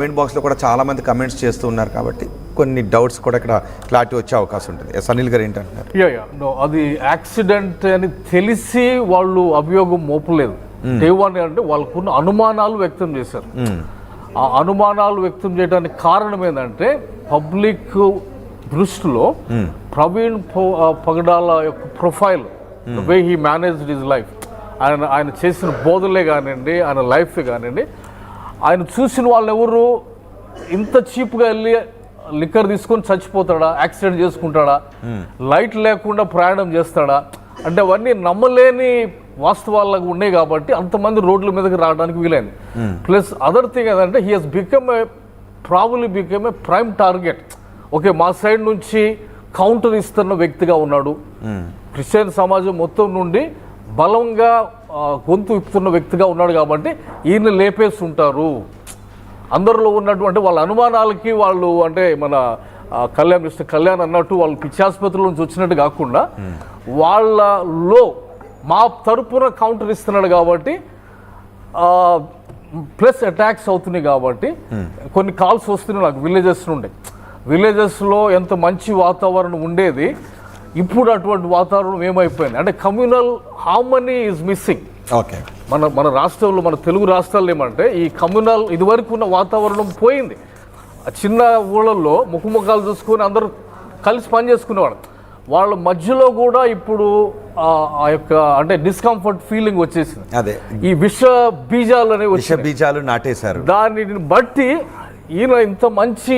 Comment బాక్స్లో కూడా చాలామంది కమెంట్స్ చేస్తూ ఉన్నారు కాబట్టి కొన్ని డౌట్స్ కూడా ఇక్కడ క్లారిటీ వచ్చే అవకాశం ఉంటుంది. అనిల్ గారు ఏంటంటున్నారు? అది యాక్సిడెంట్ అని తెలిసి వాళ్ళు అభియోగం మోపలేదు. ఏమని అంటే వాళ్ళకున్న అనుమానాలు వ్యక్తం చేశారు. ఆ అనుమానాలు వ్యక్తం చేయడానికి కారణం ఏంటంటే పబ్లిక్ దృష్టిలో ప్రవీణ్ పగడాల యొక్క profile, way he managed his life, ఆయన చేసిన బోధలే కానివ్వండి, ఆయన లైఫ్ కానివ్వండి, ఆయన చూసిన వాళ్ళు ఎవరు ఇంత చీప్గా వెళ్ళి లిక్కర్ తీసుకొని చచ్చిపోతాడా, యాక్సిడెంట్ చేసుకుంటాడా, లైట్ లేకుండా ప్రయాణం చేస్తాడా అంటే అవన్నీ నమ్మలేని వాస్తవాలకు ఉన్నాయి కాబట్టి అంతమంది రోడ్ల మీదకి రావడానికి వీలైంది. ప్లస్ అదర్ థింగ్ ఏంటంటే he has probably become a prime target. Okay, మా సైడ్ నుంచి కౌంటర్ ఇస్తున్న వ్యక్తిగా ఉన్నాడు. క్రిస్టియన్ సమాజం మొత్తం నుండి బలంగా గొంతు ఇప్పుతున్న వ్యక్తిగా ఉన్నాడు కాబట్టి ఈయన లేపేసి ఉంటారు. అందరిలో ఉన్నటువంటి వాళ్ళ అనుమానాలకి వాళ్ళు అంటే మన మిస్టర్ కళ్యాణ్ అన్నట్టు వాళ్ళు పిచ్చాసుపత్రుల నుంచి వచ్చినట్టు కాకుండా వాళ్ళలో మా తరపున కౌంటర్ ఇస్తున్నాడు కాబట్టి ప్లస్ అటాక్స్ అవుతున్నాయి కాబట్టి కొన్ని కాల్స్ వస్తున్నాయి నాకు విలేజెస్ నుండి. విలేజెస్లో ఎంత మంచి వాతావరణం ఉండేది, ఇప్పుడు అటువంటి వాతావరణం ఏమైపోయింది అంటే communal harmony is missing. Okay, మన రాష్ట్రంలో, మన తెలుగు రాష్ట్రాల్లో ఏమంటే ఈ కమ్యూనల్ ఇదివరకు ఉన్న వాతావరణం పోయింది. చిన్న ఊళ్ళల్లో ముఖముఖాలు చూసుకొని అందరూ కలిసి పని చేసుకునేవాడు. వాళ్ళ మధ్యలో కూడా ఇప్పుడు ఆ యొక్క అంటే డిస్కంఫర్ట్ ఫీలింగ్ వచ్చేసింది. అదే ఈ విష బీజాలు నాటేశారు. దానిని బట్టి ఈయన ఇంత మంచి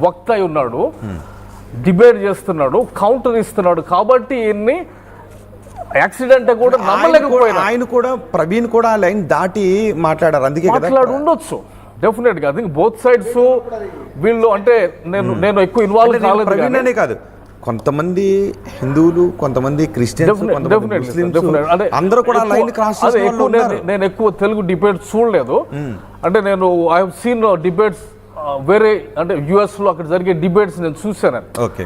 వక్త అయి ఉన్నాడు, డిబేట్ చేస్తున్నాడు, కౌంటర్ ఇస్తున్నాడు కాబట్టి ఈయన్ని యాక్సిడెంట్ కూడా నమ్మలేకపోయినా ఆయన కూడా ప్రవీణ్ కూడా లైన్ దాటి మాట్లాడారు. అందుకే మాట్లాడి ఉండొచ్చు డెఫినెట్ గా. ఐ థింక్ బోత్ సైడ్స్ వీళ్ళు అంటే నేను ఎక్కువ ఇన్వాల్వ్ కాలేదు కాదు, కొంతమంది హిందువులు, కొంతమంది క్రిస్టియన్స్, అందరూ కూడా లైన్ క్రాస్. నేను ఎక్కువ తెలుగు డిబేట్స్ చూడలేదు. అంటే నేను ఐ హావ్ సీన్ డిబేట్స్ వేరే అంటే యుఎస్ లో అక్కడ జరిగే డిబేట్స్ నేను చూశాను.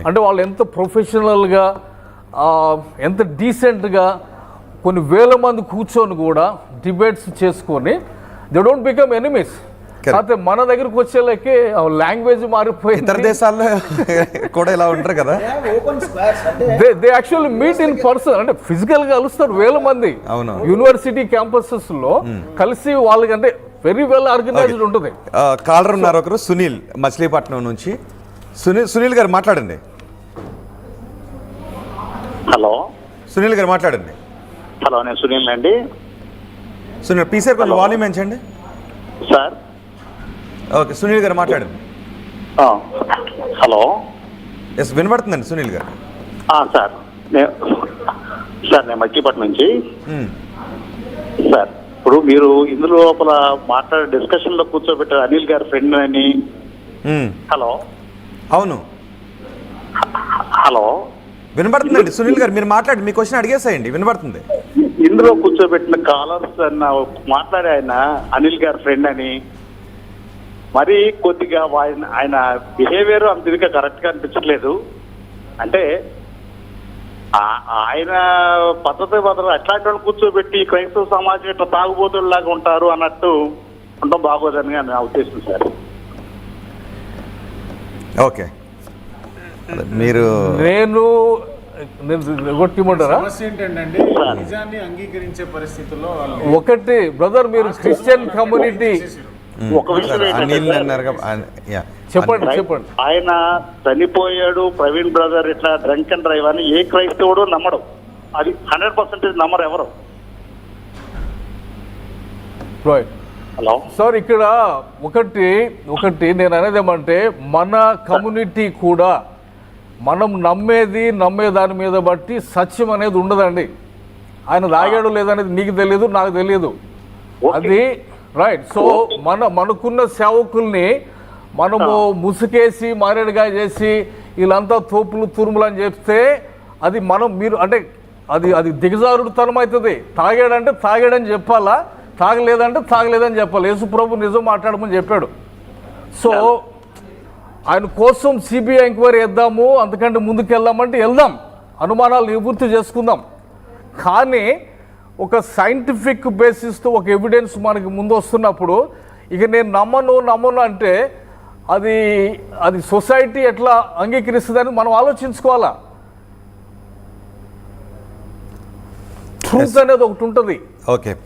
అంటే వాళ్ళు ఎంత ప్రొఫెషనల్గా, ఎంత డీసెంట్గా కొన్ని వేల మంది కూర్చొని కూడా డిబేట్స్ చేసుకొని దే డోంట్ బికమ్ ఎనిమీస్. అయితే మన దగ్గరకు వచ్చేలాకి లాంగ్వేజ్ మారిపోయి ఇతర దేశాల్లో కూడా ఇలా ఉంటారు కదా, they actually meet in person అంటే ఫిజికల్ గా కలుస్తారు వేల మంది. యూనివర్సిటీ క్యాంపసెస్ లో కలిసి వాళ్ళకి అంటే వెరీ వెల్ ఆర్గనైజ్డ్ ఉంటుంది. కాలర్ ఉన్నారు ఒకరు, సునీల్ మచిలీపట్నం నుంచి. సునీల్ గారు మాట్లాడండి. హలో సునీల్ గారు మాట్లాడండి. హలో, నేను సునీల్ అండి. సునీల్ పీసీఆర్ కొంచెం వాల్యూమ్ పెంచండి సార్. ఓకే, సునీల్ గారు మాట్లాడండి. హలో, ఎస్ వినబడుతుందండి సునీల్ గారు. సార్ నేను మచిలీపట్నం నుంచి. సార్, ఇప్పుడు మీరు ఇందులో లోపల మాట్లాడే డిస్కషన్ లో కూర్చోబెట్టారు అనిల్ గారి ఫ్రెండ్ అని. హలో, అవును, హలో వినబడుతుందండి సునీల్ గారు, మీరు మాట్లాడి మీ క్వశ్చన్ అడిగేసేయండి, వినబడుతుంది. ఇందులో కూర్చోబెట్టిన కాలర్స్ అన్న మాట్లాడే ఆయన అనిల్ గారి ఫ్రెండ్ అని, మరి కొద్దిగా ఆయన బిహేవియర్ అంత ఇదిగా కరెక్ట్ గా అనిపించట్లేదు. అంటే ఆయన పద్ధతి అట్లాంటి వాళ్ళు కూర్చోబెట్టి క్రైస్తవ సమాజం ఇట్లా తాగుబోతుల్లాగా ఉంటారు అన్నట్టు ఉండడం బాగోదని నా ఉద్దేశం సార్. ఓకే, మీరు నేను కొట్టిమంటారా అంగీకరించే పరిస్థితుల్లో ఒకటి బ్రదర్, మీరు క్రిస్టియన్ కమ్యూనిటీ చెప్పండి. ఆయన చనిపోయాడు ప్రవీణ్ బ్రదర్ ఇట్లా డ్రంక్ అండ్ డ్రైవ్ అని ఏ క్రైస్తవుడు నమ్మడం, అది 100% నమ్మరు ఎవరు. హలో సార్, ఇక్కడ ఒకటి నేను అనేది ఏమంటే మన కమ్యూనిటీ కూడా మనం నమ్మే దాని మీద బట్టి సత్యం అనేది ఉండదండి. ఆయన తాగాడు లేదనేది నీకు తెలియదు, నాకు తెలియదు, అది రైట్. సో మనకున్న సేవకుల్ని మనము ముసుకేసి మారేడుగా చేసి వీళ్ళంతా తోపులు తురుములు అని చెప్తే అది మీరు అంటే అది దిగజారుడు తనం అవుతుంది. తాగాడంటే తాగాడని చెప్పాలా, తాగలేదంటే తాగలేదని చెప్పాలి. యేసు ప్రభు నిజం మాట్లాడమని చెప్పాడు. సో ఆయన కోసం సిబిఐ ఎంక్వైరీ చేద్దాము, అంతకంటే ముందుకు వెళ్దామంటే వెళ్దాం, అనుమానాలు నివృత్తి చేసుకుందాం. కానీ ఒక సైంటిఫిక్ బేసిస్తో ఒక ఎవిడెన్స్ మనకి ముందు వస్తున్నప్పుడు ఇక నేను నమ్మను అంటే అది సొసైటీ ఎట్లా అంగీకరిస్తుందని మనం ఆలోచించుకోవాలా. ట్రూత్ అనేది ఒకటి ఉంటుంది. ఓకే.